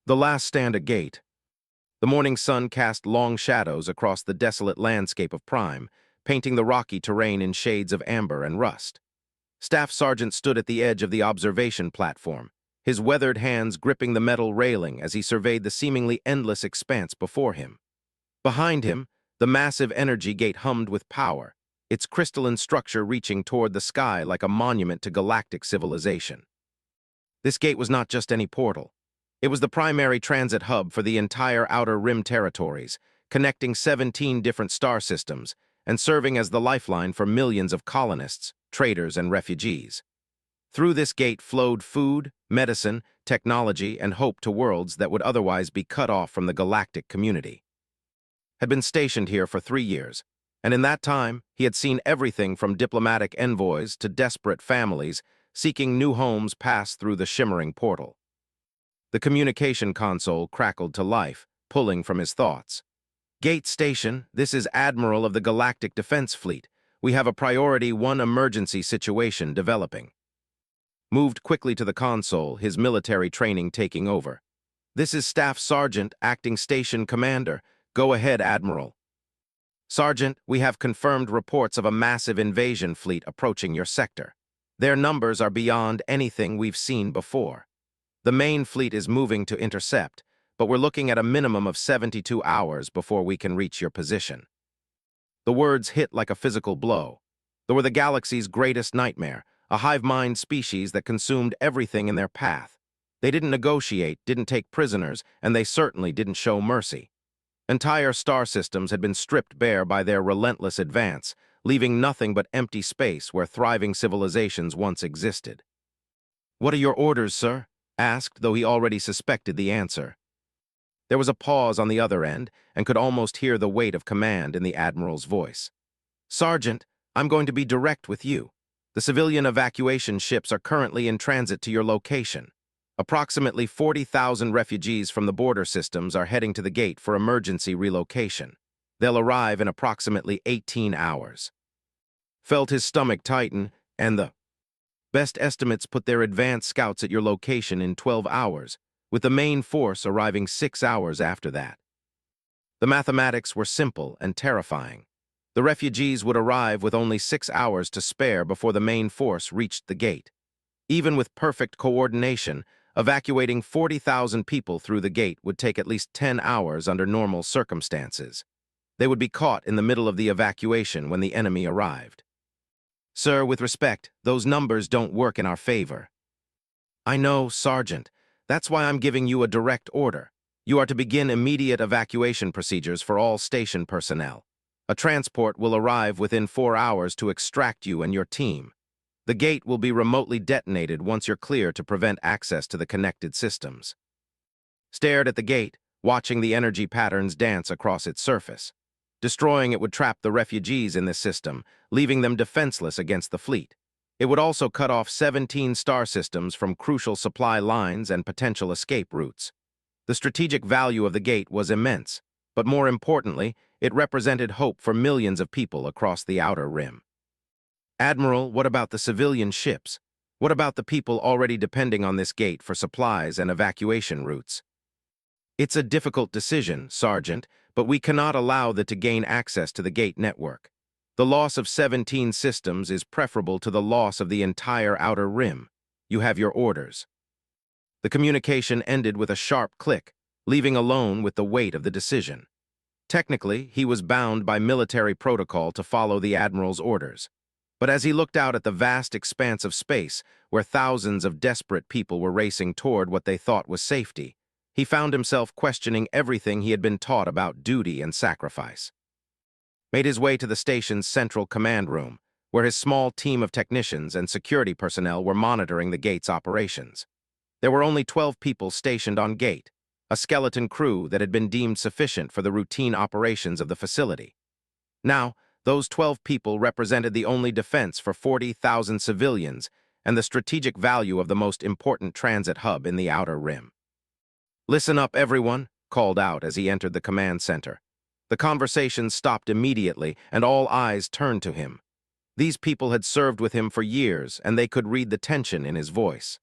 The last stand a gate. The morning sun cast long shadows across the desolate landscape of Prime, painting the rocky terrain in shades of amber and rust. Staff Sergeant stood at the edge of the observation platform, his weathered hands gripping the metal railing as he surveyed the seemingly endless expanse before him. Behind him, the massive energy gate hummed with power, its crystalline structure reaching toward the sky like a monument to galactic civilization. This gate was not just any portal. It was the primary transit hub for the entire Outer Rim territories, connecting 17 different star systems and serving as the lifeline for millions of colonists, traders, and refugees. Through this gate flowed food, medicine, technology, and hope to worlds that would otherwise be cut off from the galactic community. Had been stationed here for 3 years, and in that time, he had seen everything from diplomatic envoys to desperate families seeking new homes pass through the shimmering portal. The communication console crackled to life, pulling from his thoughts. Gate Station, this is Admiral of the Galactic Defense Fleet. We have a Priority 1 emergency situation developing. Moved quickly to the console, his military training taking over. This is Staff Sergeant, Acting Station Commander. Go ahead, Admiral. Sergeant, we have confirmed reports of a massive invasion fleet approaching your sector. Their numbers are beyond anything we've seen before. The main fleet is moving to intercept, but we're looking at a minimum of 72 hours before we can reach your position. The words hit like a physical blow. They were the galaxy's greatest nightmare, a hive-mind species that consumed everything in their path. They didn't negotiate, didn't take prisoners, and they certainly didn't show mercy. Entire star systems had been stripped bare by their relentless advance, leaving nothing but empty space where thriving civilizations once existed. "What are your orders, sir?" asked, though he already suspected the answer. There was a pause on the other end, and could almost hear the weight of command in the Admiral's voice. "Sergeant, I'm going to be direct with you. The civilian evacuation ships are currently in transit to your location. Approximately 40,000 refugees from the border systems are heading to the gate for emergency relocation. They'll arrive in approximately 18 hours. Felt his stomach tighten, and the best estimates put their advanced scouts at your location in 12 hours, with the main force arriving 6 hours after that. The mathematics were simple and terrifying. The refugees would arrive with only 6 hours to spare before the main force reached the gate. Even with perfect coordination, evacuating 40,000 people through the gate would take at least 10 hours under normal circumstances. They would be caught in the middle of the evacuation when the enemy arrived. "Sir, with respect, those numbers don't work in our favor." "I know, Sergeant. That's why I'm giving you a direct order. You are to begin immediate evacuation procedures for all station personnel. A transport will arrive within 4 hours to extract you and your team. The gate will be remotely detonated once you're clear to prevent access to the connected systems." Stared at the gate, watching the energy patterns dance across its surface. Destroying it would trap the refugees in this system, leaving them defenseless against the fleet. It would also cut off 17 star systems from crucial supply lines and potential escape routes. The strategic value of the gate was immense, but more importantly, it represented hope for millions of people across the Outer Rim. "Admiral, what about the civilian ships? What about the people already depending on this gate for supplies and evacuation routes?" "It's a difficult decision, Sergeant, but we cannot allow them to gain access to the gate network. The loss of 17 systems is preferable to the loss of the entire Outer Rim. You have your orders." The communication ended with a sharp click, leaving alone with the weight of the decision. Technically, he was bound by military protocol to follow the Admiral's orders. But as he looked out at the vast expanse of space, where thousands of desperate people were racing toward what they thought was safety, he found himself questioning everything he had been taught about duty and sacrifice. Made his way to the station's central command room, where his small team of technicians and security personnel were monitoring the gate's operations. There were only 12 people stationed on gate, a skeleton crew that had been deemed sufficient for the routine operations of the facility. Now, those 12 people represented the only defense for 40,000 civilians and the strategic value of the most important transit hub in the Outer Rim. "Listen up, everyone," called out as he entered the command center. The conversation stopped immediately, and all eyes turned to him. These people had served with him for years, and they could read the tension in his voice.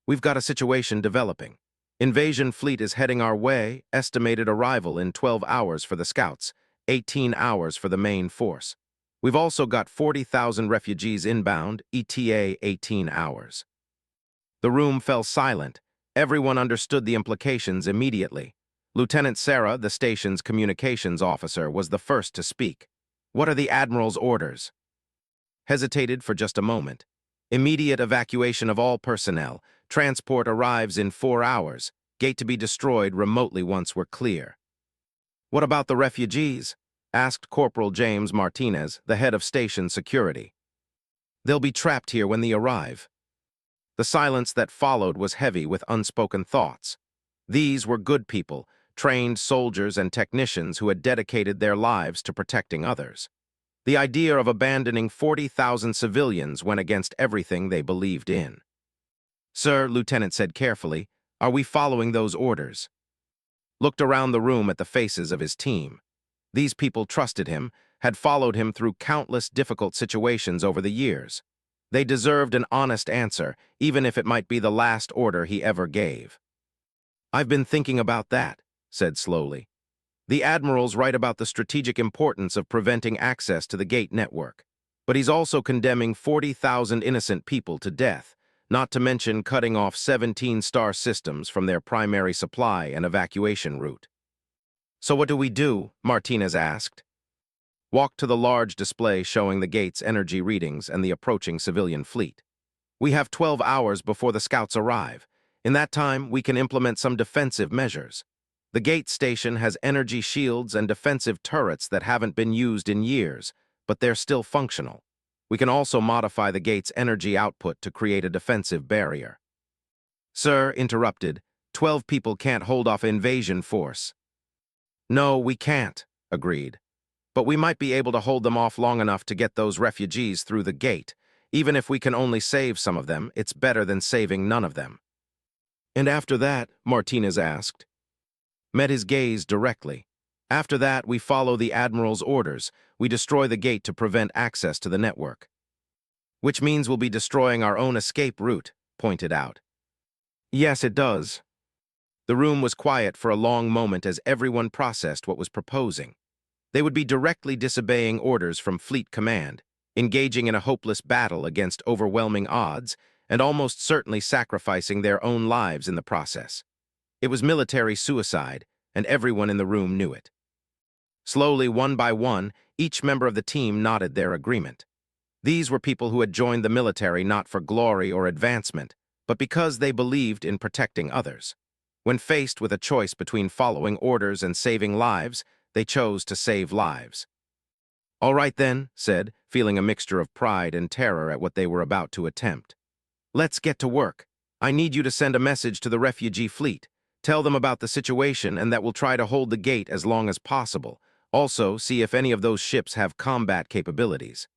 "We've got a situation developing. Invasion fleet is heading our way, estimated arrival in 12 hours for the scouts, 18 hours for the main force. We've also got 40,000 refugees inbound, ETA 18 hours. The room fell silent. Everyone understood the implications immediately. Lieutenant Sarah, the station's communications officer, was the first to speak. "What are the Admiral's orders?" Hesitated for just a moment. "Immediate evacuation of all personnel. Transport arrives in 4 hours. Gate to be destroyed remotely once we're clear." "What about the refugees?" asked Corporal James Martinez, the head of station security. "They'll be trapped here when they arrive." The silence that followed was heavy with unspoken thoughts. These were good people, trained soldiers and technicians who had dedicated their lives to protecting others. The idea of abandoning 40,000 civilians went against everything they believed in. "Sir," Lieutenant said carefully, "are we following those orders?" Looked around the room at the faces of his team. These people trusted him, had followed him through countless difficult situations over the years. They deserved an honest answer, even if it might be the last order he ever gave. "I've been thinking about that," said slowly. "The Admiral's right about the strategic importance of preventing access to the gate network. But he's also condemning 40,000 innocent people to death, not to mention cutting off 17 star systems from their primary supply and evacuation route." "So what do we do?" Martinez asked. Walked to the large display showing the gate's energy readings and the approaching civilian fleet. "We have 12 hours before the scouts arrive. In that time, we can implement some defensive measures. The gate station has energy shields and defensive turrets that haven't been used in years, but they're still functional. We can also modify the gate's energy output to create a defensive barrier." "Sir," interrupted, 12 people can't hold off invasion force." "No, we can't," agreed. "But we might be able to hold them off long enough to get those refugees through the gate. Even if we can only save some of them, it's better than saving none of them." "And after that?" Martinez asked. Met his gaze directly. "After that, we follow the Admiral's orders. We destroy the gate to prevent access to the network." "Which means we'll be destroying our own escape route," pointed out. "Yes, it does." The room was quiet for a long moment as everyone processed what was proposing. They would be directly disobeying orders from Fleet Command, engaging in a hopeless battle against overwhelming odds, and almost certainly sacrificing their own lives in the process. It was military suicide, and everyone in the room knew it. Slowly, one by one, each member of the team nodded their agreement. These were people who had joined the military not for glory or advancement, but because they believed in protecting others. When faced with a choice between following orders and saving lives, they chose to save lives. "All right then," said, feeling a mixture of pride and terror at what they were about to attempt. "Let's get to work. I need you to send a message to the refugee fleet. Tell them about the situation and that we'll try to hold the gate as long as possible. Also, see if any of those ships have combat capabilities.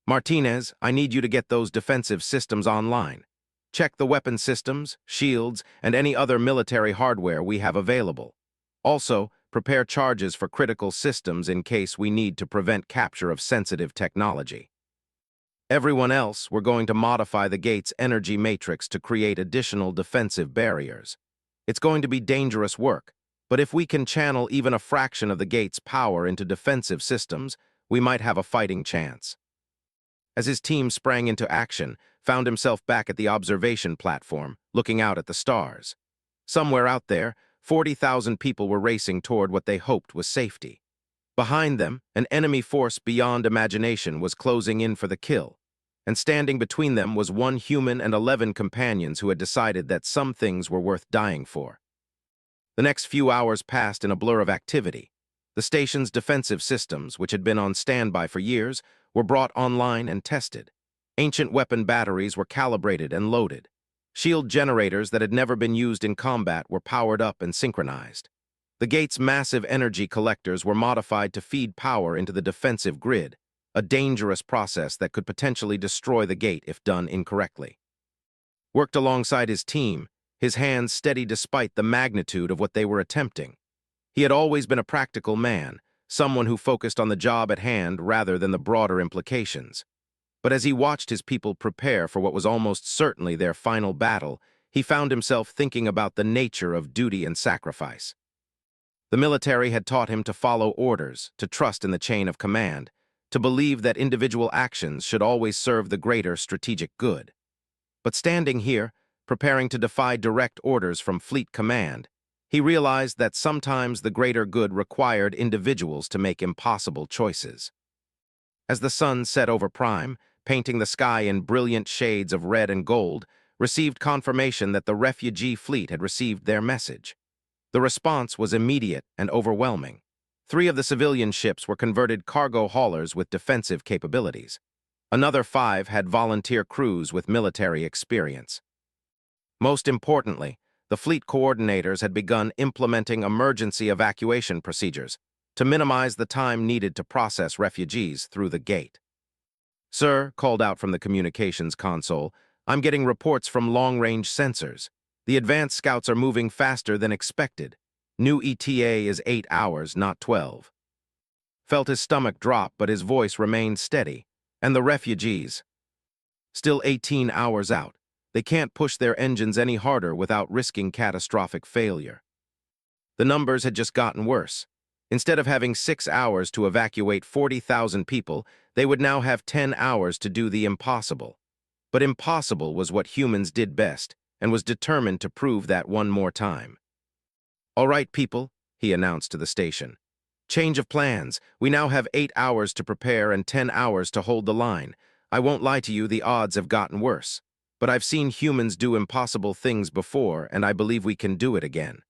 Martinez, I need you to get those defensive systems online. Check the weapon systems, shields, and any other military hardware we have available. Also, prepare charges for critical systems in case we need to prevent capture of sensitive technology. Everyone else, we're going to modify the gate's energy matrix to create additional defensive barriers. It's going to be dangerous work, but if we can channel even a fraction of the gate's power into defensive systems, we might have a fighting chance." As his team sprang into action, found himself back at the observation platform, looking out at the stars. Somewhere out there, 40,000 people were racing toward what they hoped was safety. Behind them, an enemy force beyond imagination was closing in for the kill, and standing between them was one human and 11 companions who had decided that some things were worth dying for. The next few hours passed in a blur of activity. The station's defensive systems, which had been on standby for years, were brought online and tested. Ancient weapon batteries were calibrated and loaded. Shield generators that had never been used in combat were powered up and synchronized. The gate's massive energy collectors were modified to feed power into the defensive grid, a dangerous process that could potentially destroy the gate if done incorrectly. Worked alongside his team, his hands steady despite the magnitude of what they were attempting. He had always been a practical man, someone who focused on the job at hand rather than the broader implications. But as he watched his people prepare for what was almost certainly their final battle, he found himself thinking about the nature of duty and sacrifice. The military had taught him to follow orders, to trust in the chain of command, to believe that individual actions should always serve the greater strategic good. But standing here, preparing to defy direct orders from fleet command, he realized that sometimes the greater good required individuals to make impossible choices. As the sun set over Prime, painting the sky in brilliant shades of red and gold, received confirmation that the refugee fleet had received their message. The response was immediate and overwhelming. 3 of the civilian ships were converted cargo haulers with defensive capabilities. Another 5 had volunteer crews with military experience. Most importantly, the fleet coordinators had begun implementing emergency evacuation procedures to minimize the time needed to process refugees through the gate. "Sir," called out from the communications console, "I'm getting reports from long-range sensors. The advanced scouts are moving faster than expected. New ETA is 8 hours, not 12. Felt his stomach drop, but his voice remained steady. "And the refugees? Still 18 hours out. They can't push their engines any harder without risking catastrophic failure." The numbers had just gotten worse. Instead of having 6 hours to evacuate 40,000 people, they would now have 10 hours to do the impossible. But impossible was what humans did best, and was determined to prove that one more time. "All right, people," he announced to the station. "Change of plans. We now have 8 hours to prepare and 10 hours to hold the line. I won't lie to you, the odds have gotten worse. But I've seen humans do impossible things before, and I believe we can do it again."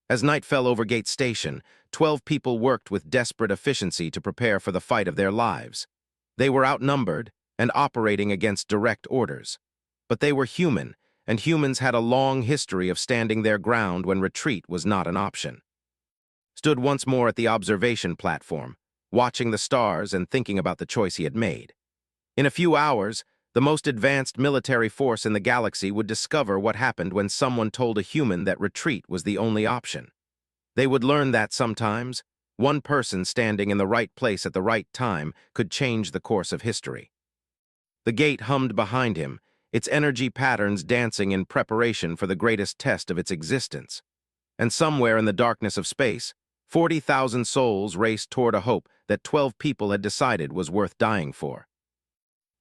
As night fell over Gate Station, 12 people worked with desperate efficiency to prepare for the fight of their lives. They were outnumbered and operating against direct orders. But they were human, and humans had a long history of standing their ground when retreat was not an option. Stood once more at the observation platform, watching the stars and thinking about the choice he had made. In a few hours, the most advanced military force in the galaxy would discover what happened when someone told a human that retreat was the only option. They would learn that sometimes, one person standing in the right place at the right time could change the course of history. The gate hummed behind him, its energy patterns dancing in preparation for the greatest test of its existence. And somewhere in the darkness of space, 40,000 souls raced toward a hope that 12 people had decided was worth dying for.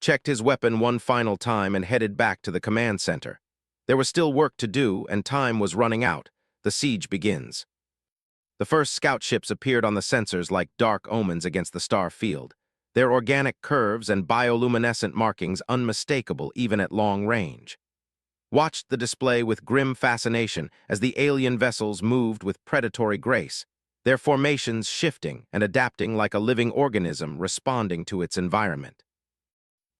Checked his weapon one final time and headed back to the command center. There was still work to do, and time was running out. The siege begins. The first scout ships appeared on the sensors like dark omens against the star field, their organic curves and bioluminescent markings unmistakable even at long range. Watched the display with grim fascination as the alien vessels moved with predatory grace, their formations shifting and adapting like a living organism responding to its environment.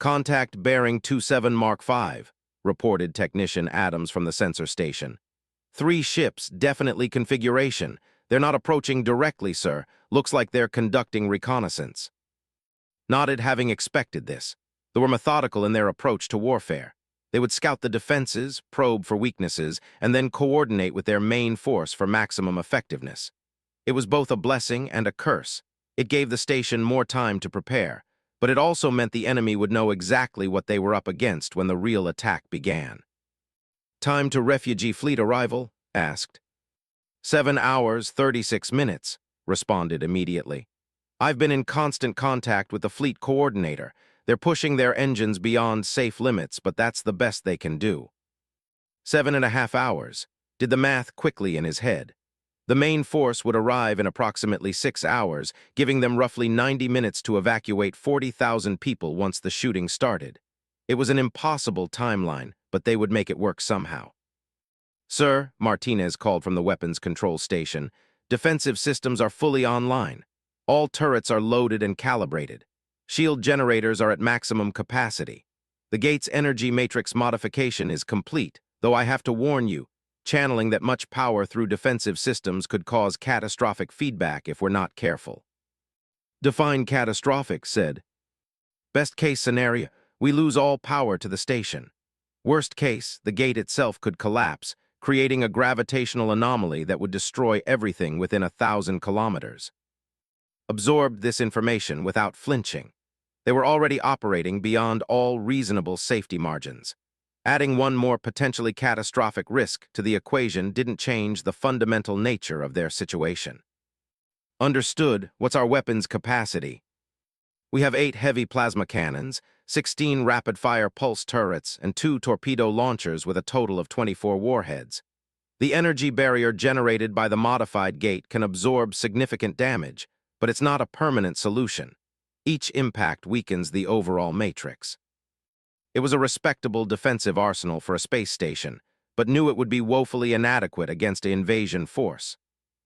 "Contact bearing 27 Mark 5, reported Technician Adams from the sensor station. 3 ships, definitely configuration. They're not approaching directly, sir. Looks like they're conducting reconnaissance." Nodded, having expected this. They were methodical in their approach to warfare. They would scout the defenses, probe for weaknesses, and then coordinate with their main force for maximum effectiveness. It was both a blessing and a curse. It gave the station more time to prepare, but it also meant the enemy would know exactly what they were up against when the real attack began. "Time to refugee fleet arrival?" asked. 7 hours, 36 minutes, responded immediately. "I've been in constant contact with the fleet coordinator. They're pushing their engines beyond safe limits, but that's the best they can do." 7.5 hours, did the math quickly in his head. The main force would arrive in approximately 6 hours, giving them roughly 90 minutes to evacuate 40,000 people once the shooting started. It was an impossible timeline, but they would make it work somehow. "Sir," Martinez called from the weapons control station, "defensive systems are fully online. All turrets are loaded and calibrated. Shield generators are at maximum capacity. The gate's energy matrix modification is complete, though I have to warn you, channeling that much power through defensive systems could cause catastrophic feedback if we're not careful." "Define catastrophic," said. "Best case scenario, we lose all power to the station. Worst case, the gate itself could collapse, creating a gravitational anomaly that would destroy everything within 1,000 kilometers." Absorbed this information without flinching. They were already operating beyond all reasonable safety margins. Adding one more potentially catastrophic risk to the equation didn't change the fundamental nature of their situation. Understood. What's our weapons capacity? We have 8 heavy plasma cannons, 16 rapid-fire pulse turrets, and 2 torpedo launchers with a total of 24 warheads. The energy barrier generated by the modified gate can absorb significant damage, but it's not a permanent solution. Each impact weakens the overall matrix. It was a respectable defensive arsenal for a space station, but knew it would be woefully inadequate against an invasion force.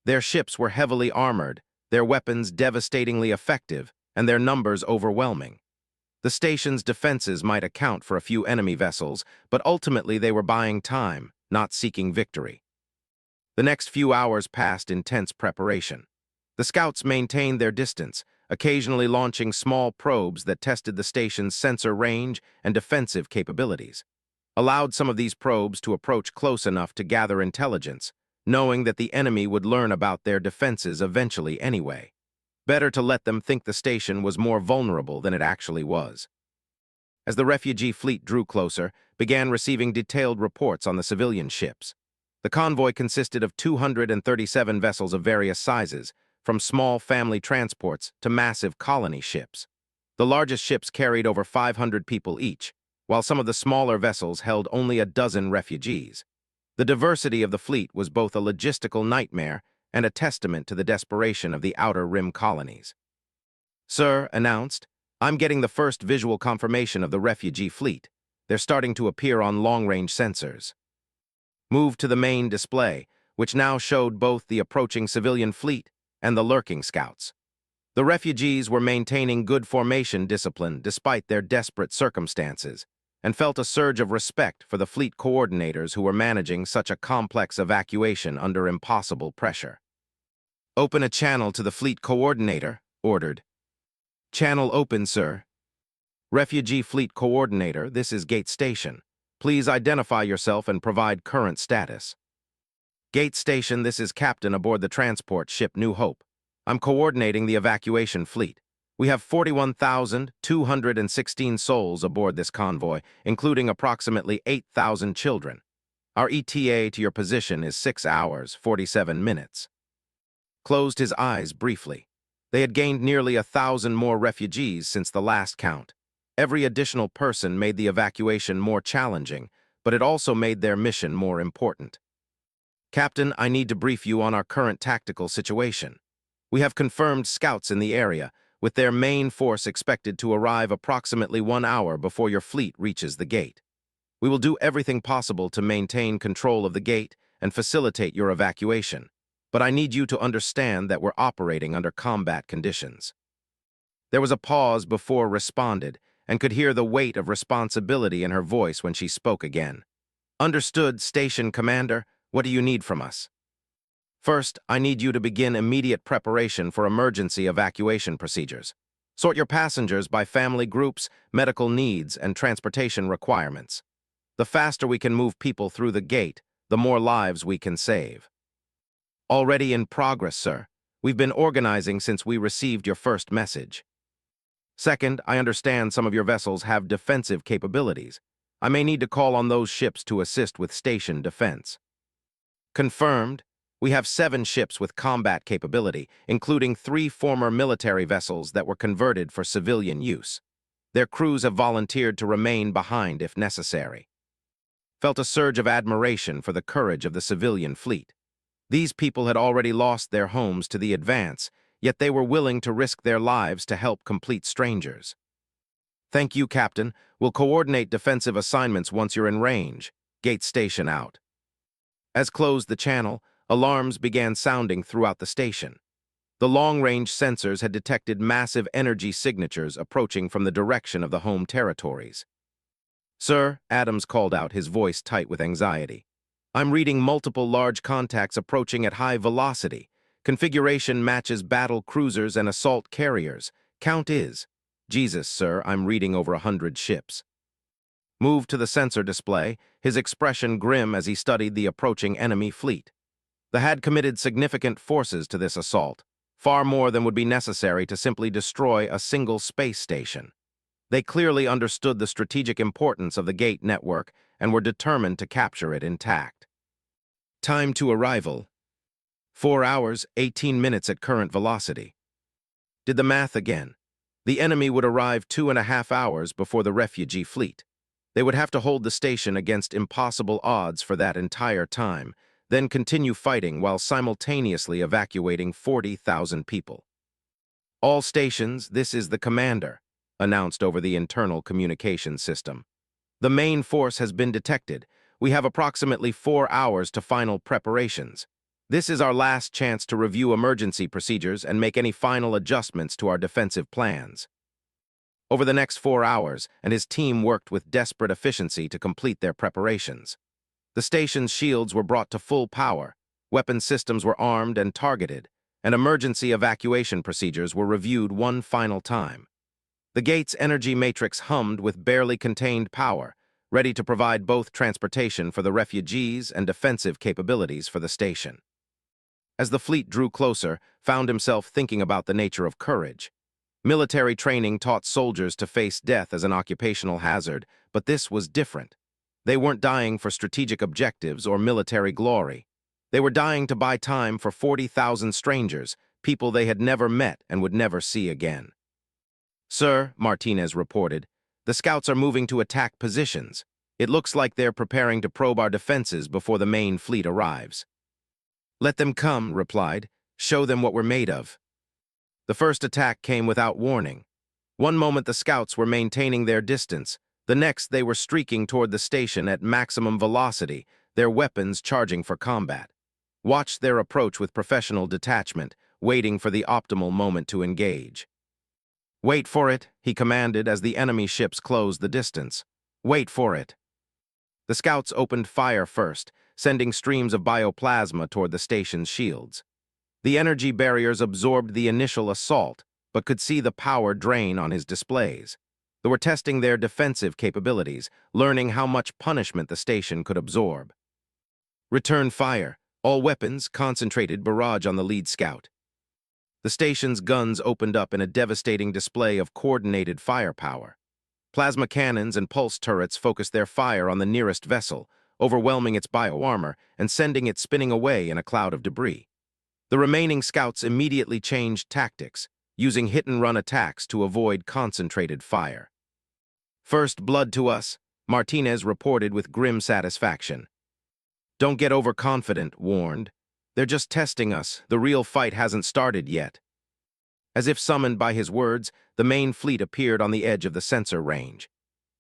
Their ships were heavily armored, their weapons devastatingly effective, and their numbers overwhelming. The station's defenses might account for a few enemy vessels, but ultimately they were buying time, not seeking victory. The next few hours passed in tense preparation. The scouts maintained their distance, occasionally launching small probes that tested the station's sensor range and defensive capabilities. Allowed some of these probes to approach close enough to gather intelligence, knowing that the enemy would learn about their defenses eventually anyway. Better to let them think the station was more vulnerable than it actually was. As the refugee fleet drew closer, began receiving detailed reports on the civilian ships. The convoy consisted of 237 vessels of various sizes, from small family transports to massive colony ships. The largest ships carried over 500 people each, while some of the smaller vessels held only a dozen refugees. The diversity of the fleet was both a logistical nightmare and a testament to the desperation of the Outer Rim colonies. "Sir," announced, "I'm getting the first visual confirmation of the refugee fleet. They're starting to appear on long-range sensors." Moved to the main display, which now showed both the approaching civilian fleet and the lurking scouts. The refugees were maintaining good formation discipline despite their desperate circumstances, and felt a surge of respect for the fleet coordinators who were managing such a complex evacuation under impossible pressure. "Open a channel to the fleet coordinator," ordered. "Channel open, sir." "Refugee Fleet Coordinator, this is Gate Station. Please identify yourself and provide current status." "Gate Station, this is Captain aboard the transport ship New Hope. I'm coordinating the evacuation fleet. We have 41,216 souls aboard this convoy, including approximately 8,000 children. Our ETA to your position is 6 hours, 47 minutes. Closed his eyes briefly. They had gained nearly 1,000 more refugees since the last count. Every additional person made the evacuation more challenging, but it also made their mission more important. "Captain, I need to brief you on our current tactical situation. We have confirmed scouts in the area, with their main force expected to arrive approximately 1 hour before your fleet reaches the gate. We will do everything possible to maintain control of the gate and facilitate your evacuation, but I need you to understand that we're operating under combat conditions." There was a pause before responded, and could hear the weight of responsibility in her voice when she spoke again. "Understood, Station Commander. What do you need from us?" "First, I need you to begin immediate preparation for emergency evacuation procedures. Sort your passengers by family groups, medical needs, and transportation requirements. The faster we can move people through the gate, the more lives we can save." "Already in progress, sir. We've been organizing since we received your first message." "Second, I understand some of your vessels have defensive capabilities. I may need to call on those ships to assist with station defense." "Confirmed. We have 7 ships with combat capability, including 3 former military vessels that were converted for civilian use. Their crews have volunteered to remain behind if necessary." Felt a surge of admiration for the courage of the civilian fleet. These people had already lost their homes to the advance, yet they were willing to risk their lives to help complete strangers. "Thank you, Captain. We'll coordinate defensive assignments once you're in range. Gate Station out." As closed the channel, alarms began sounding throughout the station. The long-range sensors had detected massive energy signatures approaching from the direction of the home territories. "Sir," Adams called out, his voice tight with anxiety. "I'm reading multiple large contacts approaching at high velocity. Configuration matches battle cruisers and assault carriers. Count is..." "Jesus, sir, I'm reading over 100 ships." Moved to the sensor display, his expression grim as he studied the approaching enemy fleet. They had committed significant forces to this assault, far more than would be necessary to simply destroy a single space station. They clearly understood the strategic importance of the gate network and were determined to capture it intact. Time to arrival: 4 hours, 18 minutes at current velocity. Did the math again. The enemy would arrive 2.5 hours before the refugee fleet. They would have to hold the station against impossible odds for that entire time, then continue fighting while simultaneously evacuating 40,000 people. "All stations, this is the commander," announced over the internal communication system. "The main force has been detected. We have approximately 4 hours to final preparations. This is our last chance to review emergency procedures and make any final adjustments to our defensive plans." Over the next 4 hours, and his team worked with desperate efficiency to complete their preparations. The station's shields were brought to full power, weapon systems were armed and targeted, and emergency evacuation procedures were reviewed one final time. The gate's energy matrix hummed with barely contained power, ready to provide both transportation for the refugees and defensive capabilities for the station. As the fleet drew closer, found himself thinking about the nature of courage. Military training taught soldiers to face death as an occupational hazard, but this was different. They weren't dying for strategic objectives or military glory. They were dying to buy time for 40,000 strangers, people they had never met and would never see again. "Sir," Martinez reported, "the scouts are moving to attack positions. It looks like they're preparing to probe our defenses before the main fleet arrives." "Let them come," replied. "Show them what we're made of." The first attack came without warning. One moment the scouts were maintaining their distance, the next they were streaking toward the station at maximum velocity, their weapons charging for combat. Watched their approach with professional detachment, waiting for the optimal moment to engage. "Wait for it," he commanded as the enemy ships closed the distance. "Wait for it." The scouts opened fire first, sending streams of bioplasma toward the station's shields. The energy barriers absorbed the initial assault, but could see the power drain on his displays. They were testing their defensive capabilities, learning how much punishment the station could absorb. "Return fire. All weapons, concentrated barrage on the lead scout." The station's guns opened up in a devastating display of coordinated firepower. Plasma cannons and pulse turrets focused their fire on the nearest vessel, overwhelming its bioarmor and sending it spinning away in a cloud of debris. The remaining scouts immediately changed tactics, using hit-and-run attacks to avoid concentrated fire. "First blood to us," Martinez reported with grim satisfaction. "Don't get overconfident," warned. "They're just testing us. The real fight hasn't started yet." As if summoned by his words, the main fleet appeared on the edge of the sensor range.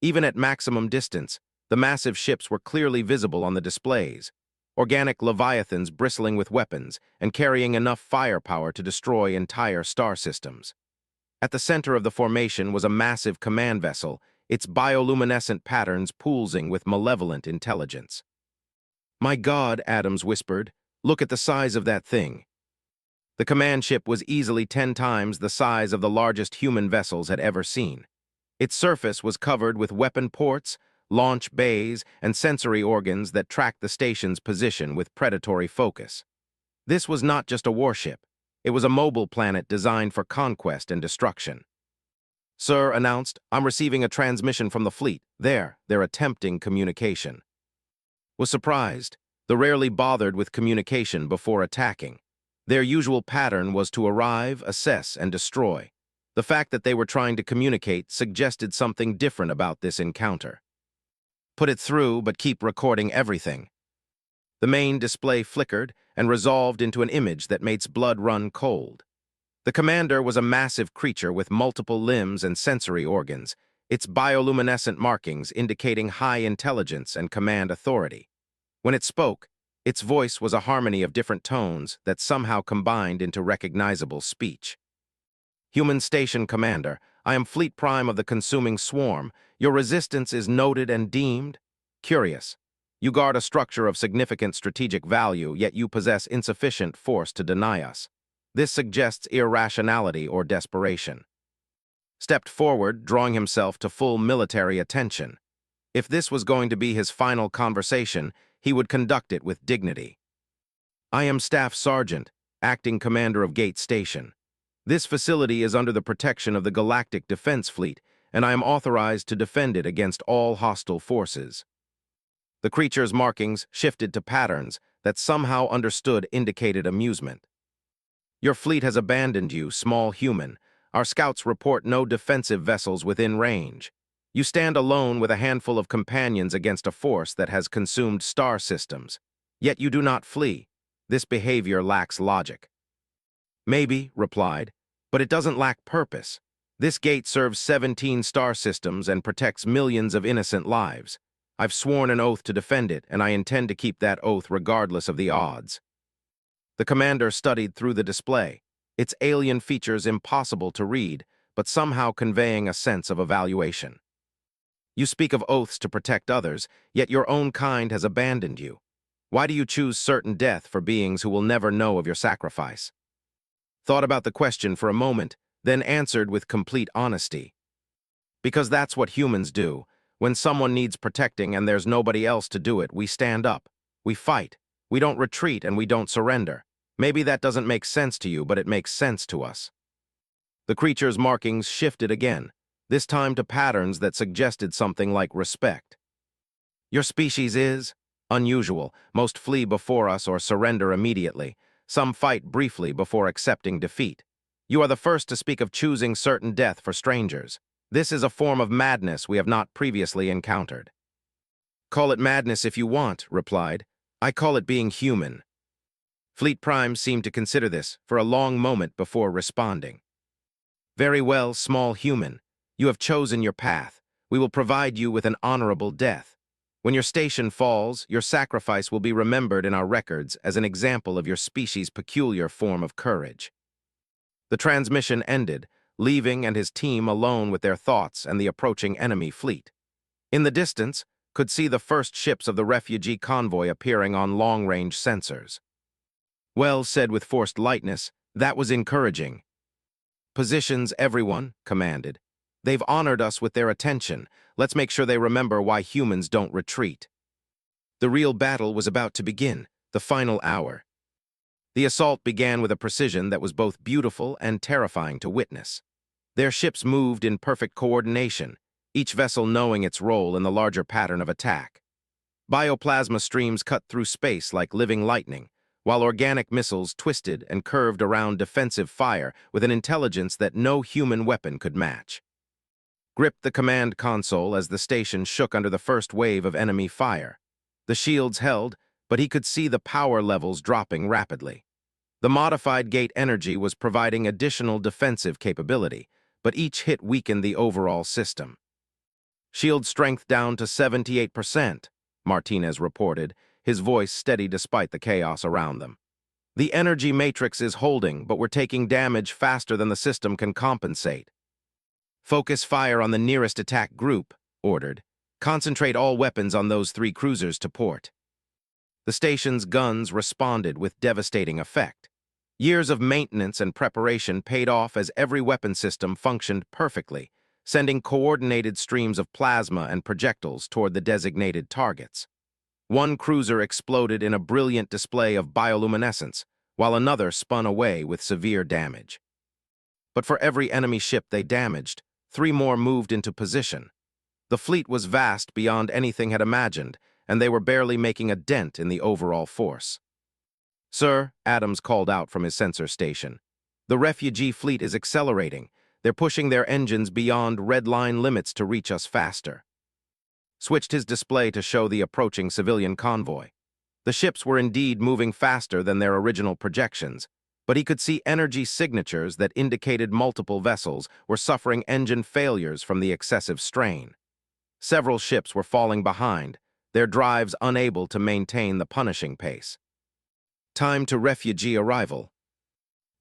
Even at maximum distance, the massive ships were clearly visible on the displays, organic leviathans bristling with weapons and carrying enough firepower to destroy entire star systems. At the center of the formation was a massive command vessel, its bioluminescent patterns pulsing with malevolent intelligence. "My God," Adams whispered, "look at the size of that thing." The command ship was easily 10 times the size of the largest human vessels had ever seen. Its surface was covered with weapon ports, launch bays, and sensory organs that tracked the station's position with predatory focus. This was not just a warship. It was a mobile planet designed for conquest and destruction. "Sir," announced, "I'm receiving a transmission from the fleet. They're attempting communication." Was surprised. They rarely bothered with communication before attacking. Their usual pattern was to arrive, assess, and destroy. The fact that they were trying to communicate suggested something different about this encounter. "Put it through, but keep recording everything." The main display flickered and resolved into an image that made blood run cold. The commander was a massive creature with multiple limbs and sensory organs, its bioluminescent markings indicating high intelligence and command authority. When it spoke, its voice was a harmony of different tones that somehow combined into recognizable speech. "Human Station Commander, I am Fleet Prime of the Consuming Swarm. Your resistance is noted and deemed. Curious. You guard a structure of significant strategic value, yet you possess insufficient force to deny us. This suggests irrationality or desperation." Stepped forward, drawing himself to full military attention. If this was going to be his final conversation, he would conduct it with dignity. "I am Staff Sergeant, Acting Commander of Gate Station. This facility is under the protection of the Galactic Defense Fleet, and I am authorized to defend it against all hostile forces." The creature's markings shifted to patterns that somehow understood indicated amusement. "Your fleet has abandoned you, small human. Our scouts report no defensive vessels within range. You stand alone with a handful of companions against a force that has consumed star systems. Yet you do not flee. This behavior lacks logic." "Maybe," replied, "but it doesn't lack purpose. This gate serves 17 star systems and protects millions of innocent lives. I've sworn an oath to defend it, and I intend to keep that oath regardless of the odds." The commander studied through the display, its alien features impossible to read, but somehow conveying a sense of evaluation. "You speak of oaths to protect others, yet your own kind has abandoned you. Why do you choose certain death for beings who will never know of your sacrifice?" Thought about the question for a moment, then answered with complete honesty. "Because that's what humans do. When someone needs protecting and there's nobody else to do it, we stand up. We fight. We don't retreat and we don't surrender. Maybe that doesn't make sense to you, but it makes sense to us." The creature's markings shifted again, this time to patterns that suggested something like respect. "Your species is unusual. Most flee before us or surrender immediately. Some fight briefly before accepting defeat. You are the first to speak of choosing certain death for strangers. This is a form of madness we have not previously encountered." "Call it madness if you want," replied. "I call it being human." Fleet Prime seemed to consider this for a long moment before responding. "Very well, small human. You have chosen your path. We will provide you with an honorable death. When your station falls, your sacrifice will be remembered in our records as an example of your species' peculiar form of courage." The transmission ended, leaving and his team alone with their thoughts and the approaching enemy fleet. In the distance, could see the first ships of the refugee convoy appearing on long-range sensors. "Well said with forced lightness. That was encouraging." "Positions, everyone," commanded. "They've honored us with their attention. Let's make sure they remember why humans don't retreat." The real battle was about to begin, the final hour. The assault began with a precision that was both beautiful and terrifying to witness. Their ships moved in perfect coordination, each vessel knowing its role in the larger pattern of attack. Bioplasma streams cut through space like living lightning, while organic missiles twisted and curved around defensive fire with an intelligence that no human weapon could match. Gripped the command console as the station shook under the first wave of enemy fire. The shields held, but he could see the power levels dropping rapidly. The modified gate energy was providing additional defensive capability, but each hit weakened the overall system. "Shield strength down to 78%, Martinez reported, his voice steady despite the chaos around them. "The energy matrix is holding, but we're taking damage faster than the system can compensate." "Focus fire on the nearest attack group," ordered. "Concentrate all weapons on those 3 cruisers to port." The station's guns responded with devastating effect. Years of maintenance and preparation paid off as every weapon system functioned perfectly, sending coordinated streams of plasma and projectiles toward the designated targets. One cruiser exploded in a brilliant display of bioluminescence, while another spun away with severe damage. But for every enemy ship they damaged, 3 more moved into position. The fleet was vast beyond anything had imagined, and they were barely making a dent in the overall force. "Sir," Adams called out from his sensor station, "the refugee fleet is accelerating. They're pushing their engines beyond red line limits to reach us faster." Switched his display to show the approaching civilian convoy. The ships were indeed moving faster than their original projections, but he could see energy signatures that indicated multiple vessels were suffering engine failures from the excessive strain. Several ships were falling behind, their drives unable to maintain the punishing pace. Time to refugee arrival.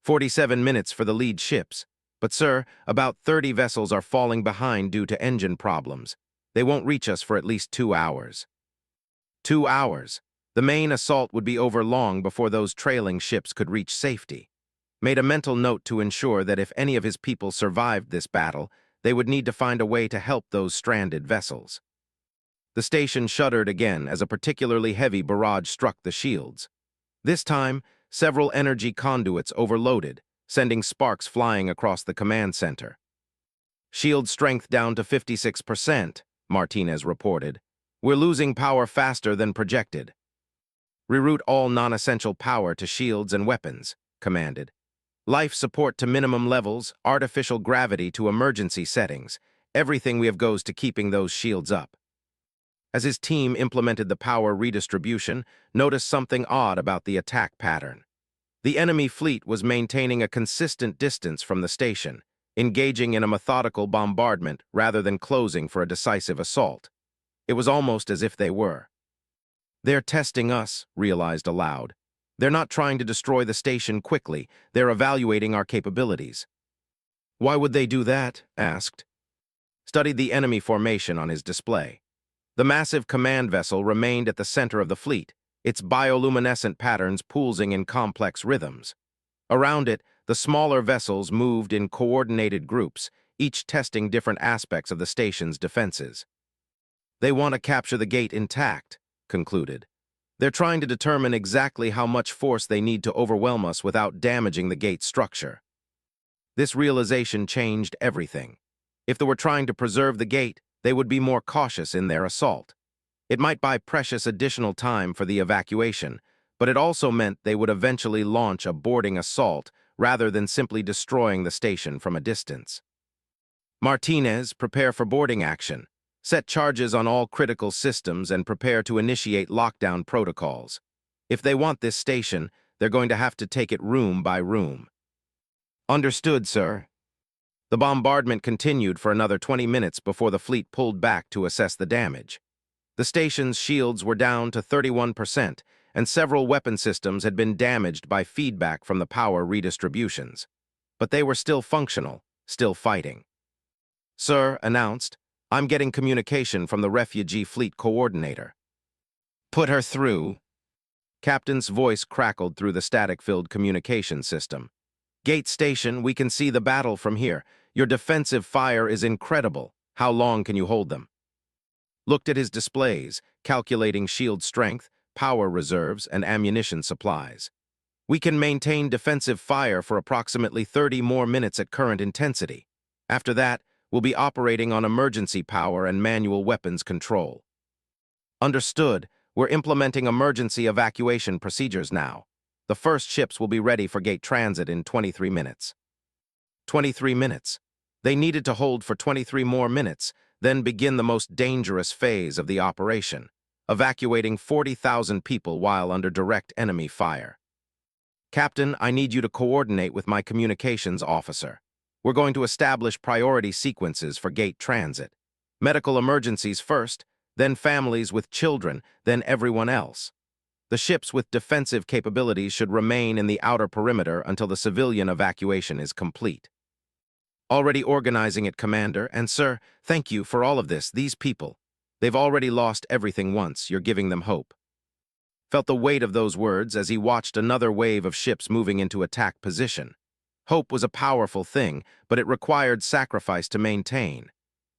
47 minutes for the lead ships. But sir, about 30 vessels are falling behind due to engine problems. They won't reach us for at least 2 hours. 2 hours. The main assault would be over long before those trailing ships could reach safety. Made a mental note to ensure that if any of his people survived this battle, they would need to find a way to help those stranded vessels. The station shuddered again as a particularly heavy barrage struck the shields. This time, several energy conduits overloaded, sending sparks flying across the command center. Shield strength down to 56%, Martinez reported. We're losing power faster than projected. Reroute all non-essential power to shields and weapons, commanded. Life support to minimum levels, artificial gravity to emergency settings. Everything we have goes to keeping those shields up. As his team implemented the power redistribution, noticed something odd about the attack pattern. The enemy fleet was maintaining a consistent distance from the station, engaging in a methodical bombardment rather than closing for a decisive assault. It was almost as if they were. They're testing us, realized aloud. They're not trying to destroy the station quickly, they're evaluating our capabilities. Why would they do that? Asked. Studied the enemy formation on his display. The massive command vessel remained at the center of the fleet, its bioluminescent patterns pulsing in complex rhythms. Around it, the smaller vessels moved in coordinated groups, each testing different aspects of the station's defenses. They want to capture the gate intact, concluded. They're trying to determine exactly how much force they need to overwhelm us without damaging the gate's structure. This realization changed everything. If they were trying to preserve the gate, they would be more cautious in their assault. It might buy precious additional time for the evacuation, but it also meant they would eventually launch a boarding assault rather than simply destroying the station from a distance. Martinez, prepare for boarding action. Set charges on all critical systems and prepare to initiate lockdown protocols. If they want this station, they're going to have to take it room by room. Understood, sir. The bombardment continued for another 20 minutes before the fleet pulled back to assess the damage. The station's shields were down to 31%, and several weapon systems had been damaged by feedback from the power redistributions. But they were still functional, still fighting. Sir, announced, I'm getting communication from the refugee fleet coordinator. Put her through. Captain's voice crackled through the static-filled communication system. Gate station, we can see the battle from here. Your defensive fire is incredible. How long can you hold them? Looked at his displays, calculating shield strength, power reserves, and ammunition supplies. We can maintain defensive fire for approximately 30 more minutes at current intensity. After that, we'll be operating on emergency power and manual weapons control. Understood. We're implementing emergency evacuation procedures now. The first ships will be ready for gate transit in 23 minutes. 23 minutes. They needed to hold for 23 more minutes, then begin the most dangerous phase of the operation, evacuating 40,000 people while under direct enemy fire. Captain, I need you to coordinate with my communications officer. We're going to establish priority sequences for gate transit. Medical emergencies first, then families with children, then everyone else. The ships with defensive capabilities should remain in the outer perimeter until the civilian evacuation is complete. Already organizing it, Commander, and sir, thank you for all of this. These people, they've already lost everything once. You're giving them hope. Felt the weight of those words as he watched another wave of ships moving into attack position. Hope was a powerful thing, but it required sacrifice to maintain.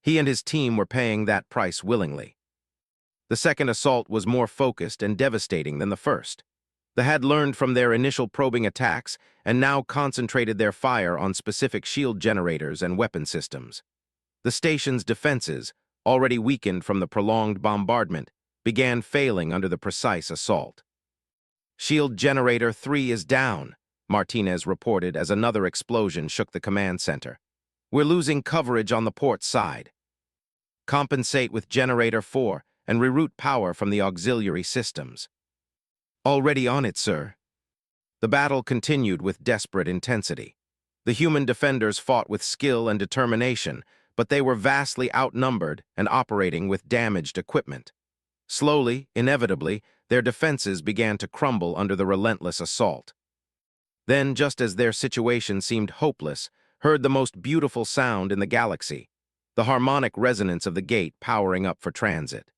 He and his team were paying that price willingly. The second assault was more focused and devastating than the first. They had learned from their initial probing attacks and now concentrated their fire on specific shield generators and weapon systems. The station's defenses, already weakened from the prolonged bombardment, began failing under the precise assault. Shield Generator 3 is down, Martinez reported as another explosion shook the command center. We're losing coverage on the port side. Compensate with Generator 4 and reroute power from the auxiliary systems. Already on it, sir. The battle continued with desperate intensity. The human defenders fought with skill and determination, but they were vastly outnumbered and operating with damaged equipment. Slowly, inevitably, their defenses began to crumble under the relentless assault. Then, just as their situation seemed hopeless, heard the most beautiful sound in the galaxy, the harmonic resonance of the gate powering up for transit.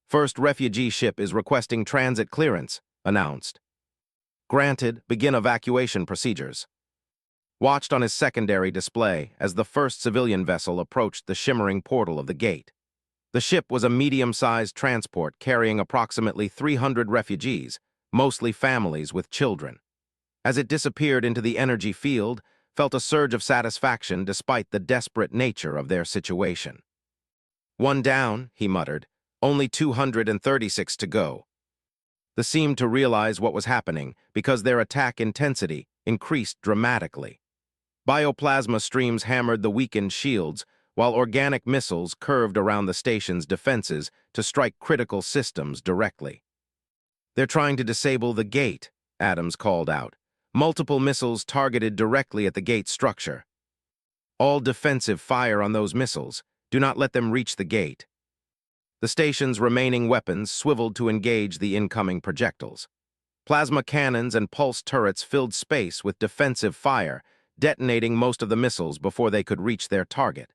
First refugee ship is requesting transit clearance, announced. Granted, begin evacuation procedures. Watched on his secondary display as the first civilian vessel approached the shimmering portal of the gate. The ship was a medium-sized transport carrying approximately 300 refugees, mostly families with children. As it disappeared into the energy field, felt a surge of satisfaction despite the desperate nature of their situation. "One down," he muttered. "Only 236 to go." They seemed to realize what was happening because their attack intensity increased dramatically. Bioplasma streams hammered the weakened shields, while organic missiles curved around the station's defenses to strike critical systems directly. "They're trying to disable the gate," Adams called out. "Multiple missiles targeted directly at the gate structure. All defensive fire on those missiles. Do not let them reach the gate." The station's remaining weapons swiveled to engage the incoming projectiles. Plasma cannons and pulse turrets filled space with defensive fire, detonating most of the missiles before they could reach their target.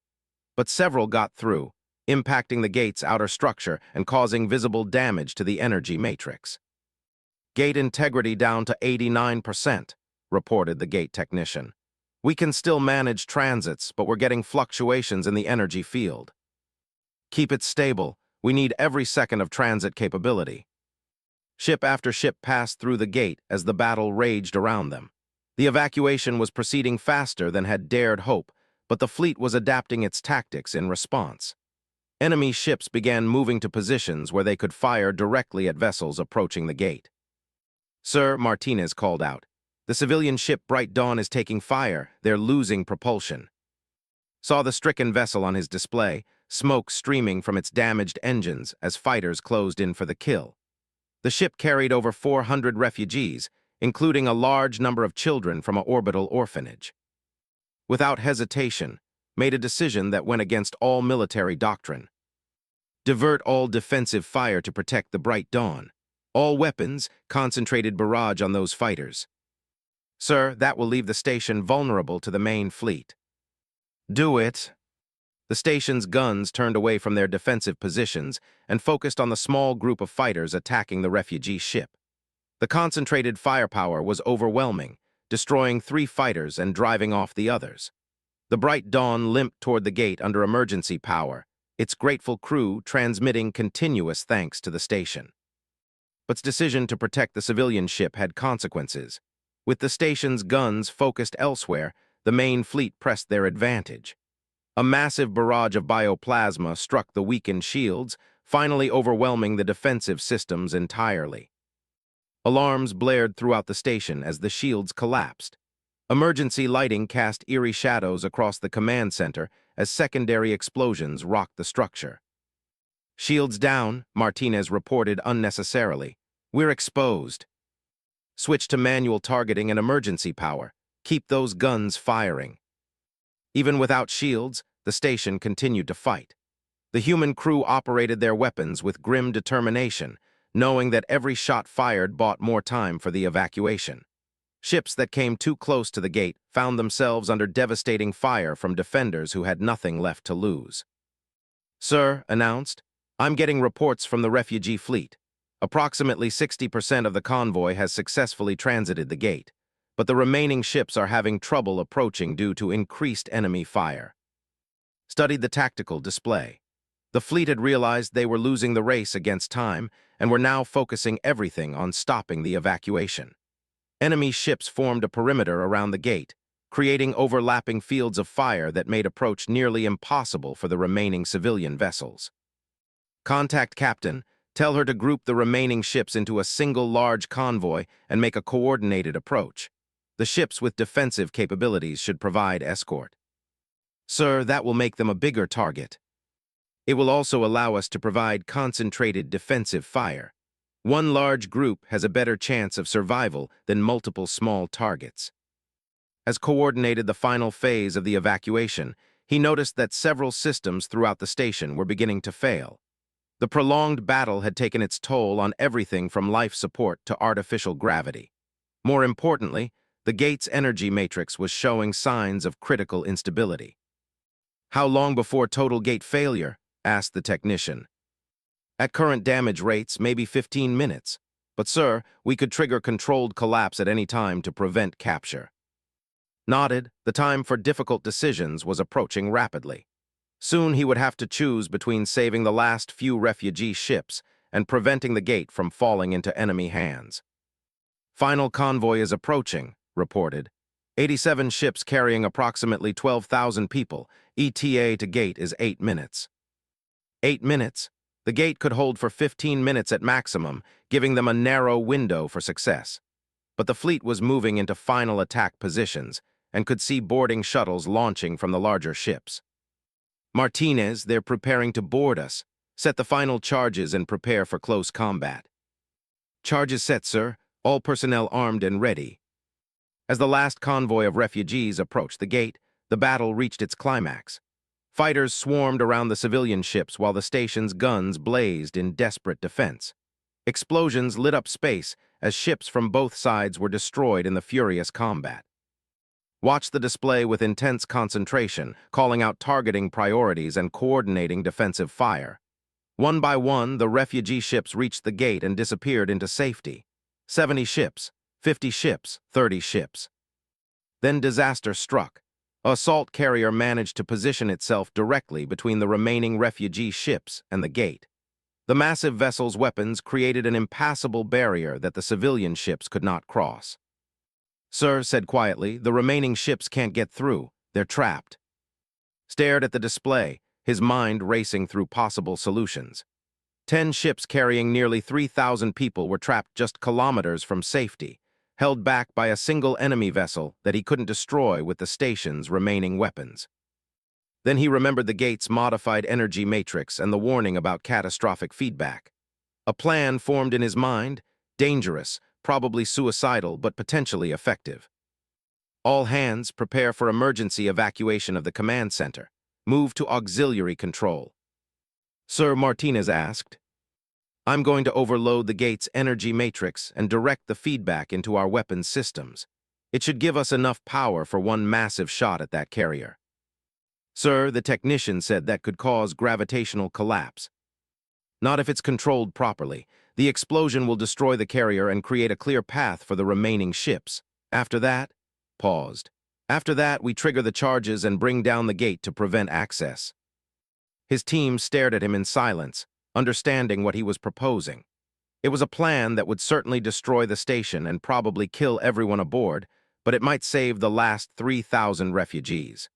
But several got through, impacting the gate's outer structure and causing visible damage to the energy matrix. "Gate integrity down to 89%, reported the gate technician. "We can still manage transits, but we're getting fluctuations in the energy field." "Keep it stable. We need every second of transit capability." Ship after ship passed through the gate as the battle raged around them. The evacuation was proceeding faster than had dared hope, but the fleet was adapting its tactics in response. Enemy ships began moving to positions where they could fire directly at vessels approaching the gate. "Sir," Martinez called out, "the civilian ship Bright Dawn is taking fire. They're losing propulsion." Saw the stricken vessel on his display, smoke streaming from its damaged engines as fighters closed in for the kill. The ship carried over 400 refugees, including a large number of children from an orbital orphanage. Without hesitation, made a decision that went against all military doctrine. Divert all defensive fire to protect the Bright Dawn. All weapons, concentrated barrage on those fighters. "Sir, that will leave the station vulnerable to the main fleet." "Do it." The station's guns turned away from their defensive positions and focused on the small group of fighters attacking the refugee ship. The concentrated firepower was overwhelming, destroying 3 fighters and driving off the others. The Bright Dawn limped toward the gate under emergency power, its grateful crew transmitting continuous thanks to the station. But its decision to protect the civilian ship had consequences. With the station's guns focused elsewhere, the main fleet pressed their advantage. A massive barrage of bioplasma struck the weakened shields, finally overwhelming the defensive systems entirely. Alarms blared throughout the station as the shields collapsed. Emergency lighting cast eerie shadows across the command center as secondary explosions rocked the structure. "Shields down," Martinez reported unnecessarily. "We're exposed." "Switch to manual targeting and emergency power. Keep those guns firing." Even without shields, the station continued to fight. The human crew operated their weapons with grim determination, knowing that every shot fired bought more time for the evacuation. Ships that came too close to the gate found themselves under devastating fire from defenders who had nothing left to lose. "Sir," announced, "I'm getting reports from the refugee fleet. Approximately 60% of the convoy has successfully transited the gate, but the remaining ships are having trouble approaching due to increased enemy fire." Studied the tactical display. The fleet had realized they were losing the race against time and were now focusing everything on stopping the evacuation. Enemy ships formed a perimeter around the gate, creating overlapping fields of fire that made approach nearly impossible for the remaining civilian vessels. "Contact Captain. Tell her to group the remaining ships into a single large convoy and make a coordinated approach. The ships with defensive capabilities should provide escort." "Sir, that will make them a bigger target." "It will also allow us to provide concentrated defensive fire. One large group has a better chance of survival than multiple small targets." As coordinated the final phase of the evacuation, he noticed that several systems throughout the station were beginning to fail. The prolonged battle had taken its toll on everything from life support to artificial gravity. More importantly, the gate's energy matrix was showing signs of critical instability. "How long before total gate failure?" asked the technician. "At current damage rates, maybe 15 minutes. But sir, we could trigger controlled collapse at any time to prevent capture." Nodded, the time for difficult decisions was approaching rapidly. Soon he would have to choose between saving the last few refugee ships and preventing the gate from falling into enemy hands. "Final convoy is approaching," reported. 87 ships carrying approximately 12,000 people. ETA to gate is 8 minutes. 8 minutes? The gate could hold for 15 minutes at maximum, giving them a narrow window for success. But the fleet was moving into final attack positions and could see boarding shuttles launching from the larger ships. Martinez, they're preparing to board us. Set the final charges and prepare for close combat. Charges set, sir. All personnel armed and ready. As the last convoy of refugees approached the gate, the battle reached its climax. Fighters swarmed around the civilian ships while the station's guns blazed in desperate defense. Explosions lit up space as ships from both sides were destroyed in the furious combat. Watch the display with intense concentration, calling out targeting priorities and coordinating defensive fire. One by one, the refugee ships reached the gate and disappeared into safety. 70 ships, 50 ships, 30 ships. Then disaster struck. An assault carrier managed to position itself directly between the remaining refugee ships and the gate. The massive vessel's weapons created an impassable barrier that the civilian ships could not cross. Sir said quietly, the remaining ships can't get through. They're trapped. Stared at the display, his mind racing through possible solutions. 10 ships carrying nearly 3,000 people were trapped just kilometers from safety, held back by a single enemy vessel that he couldn't destroy with the station's remaining weapons. Then he remembered the gate's modified energy matrix and the warning about catastrophic feedback. A plan formed in his mind, dangerous, probably suicidal, but potentially effective. All hands prepare for emergency evacuation of the command center. Move to auxiliary control. Sir, Martinez asked. I'm going to overload the gate's energy matrix and direct the feedback into our weapons systems. It should give us enough power for one massive shot at that carrier. Sir, the technician said that could cause gravitational collapse. Not if it's controlled properly. The explosion will destroy the carrier and create a clear path for the remaining ships. After that, paused. After that, we trigger the charges and bring down the gate to prevent access. His team stared at him in silence, understanding what he was proposing. It was a plan that would certainly destroy the station and probably kill everyone aboard, but it might save the last 3,000 refugees.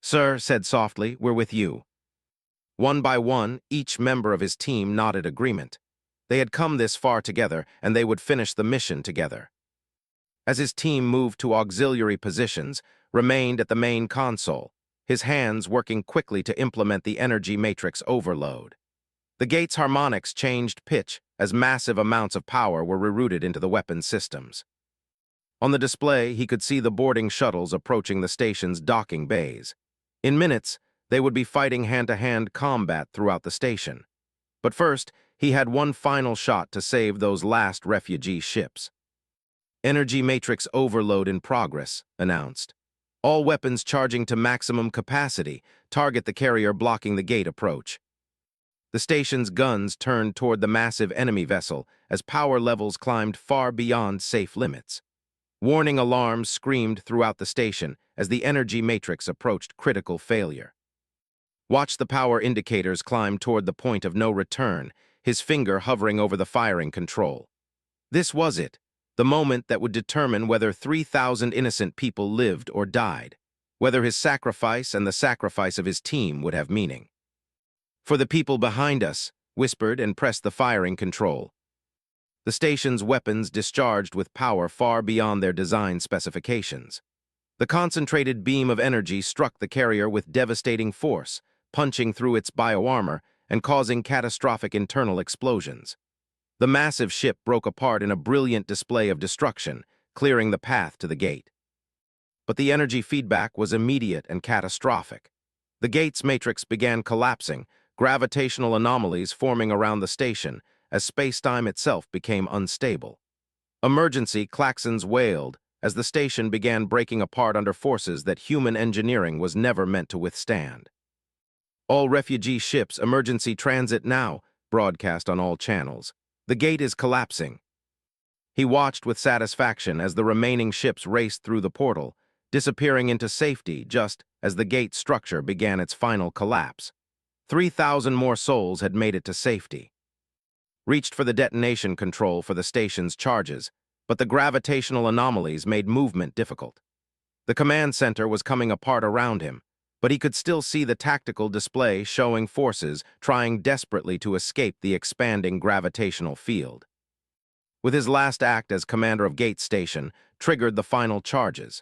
Sir said softly, we're with you. One by one, each member of his team nodded agreement. They had come this far together, and they would finish the mission together. As his team moved to auxiliary positions, remained at the main console, his hands working quickly to implement the energy matrix overload. The gate's harmonics changed pitch as massive amounts of power were rerouted into the weapon systems. On the display, he could see the boarding shuttles approaching the station's docking bays. In minutes, they would be fighting hand-to-hand combat throughout the station. But first, he had one final shot to save those last refugee ships. Energy matrix overload in progress, announced. All weapons charging to maximum capacity. Target the carrier blocking the gate approach. The station's guns turned toward the massive enemy vessel as power levels climbed far beyond safe limits. Warning alarms screamed throughout the station as the energy matrix approached critical failure. Watch the power indicators climb toward the point of no return, his finger hovering over the firing control. This was it, the moment that would determine whether 3,000 innocent people lived or died, whether his sacrifice and the sacrifice of his team would have meaning. For the people behind us, whispered and pressed the firing control. The station's weapons discharged with power far beyond their design specifications. The concentrated beam of energy struck the carrier with devastating force, punching through its bioarmor and causing catastrophic internal explosions. The massive ship broke apart in a brilliant display of destruction, clearing the path to the gate. But the energy feedback was immediate and catastrophic. The gate's matrix began collapsing, gravitational anomalies forming around the station as space-time itself became unstable. Emergency klaxons wailed as the station began breaking apart under forces that human engineering was never meant to withstand. All refugee ships, emergency transit now, broadcast on all channels. The gate is collapsing. He watched with satisfaction as the remaining ships raced through the portal, disappearing into safety just as the gate structure began its final collapse. 3,000 more souls had made it to safety. Reached for the detonation control for the station's charges, but the gravitational anomalies made movement difficult. The command center was coming apart around him, but he could still see the tactical display showing forces trying desperately to escape the expanding gravitational field. With his last act as commander of Gate Station triggered the final charges.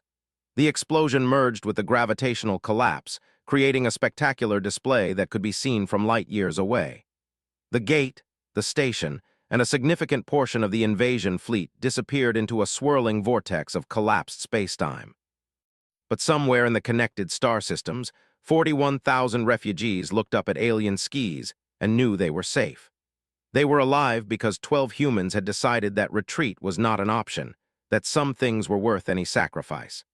The explosion merged with the gravitational collapse, creating a spectacular display that could be seen from light years away. The gate, the station, and a significant portion of the invasion fleet disappeared into a swirling vortex of collapsed spacetime. But somewhere in the connected star systems, 41,000 refugees looked up at alien skis and knew they were safe. They were alive because 12 humans had decided that retreat was not an option, that some things were worth any sacrifice.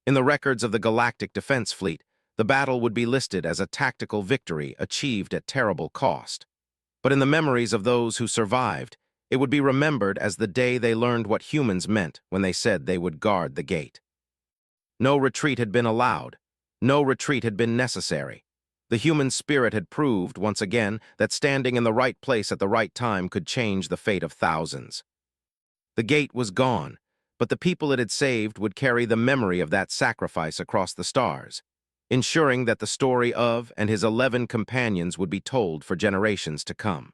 In the records of the Galactic Defense Fleet, the battle would be listed as a tactical victory achieved at terrible cost. But in the memories of those who survived, it would be remembered as the day they learned what humans meant when they said they would guard the gate. No retreat had been allowed. No retreat had been necessary. The human spirit had proved, once again, that standing in the right place at the right time could change the fate of thousands. The gate was gone, but the people it had saved would carry the memory of that sacrifice across the stars, ensuring that the story of and his 11 companions would be told for generations to come.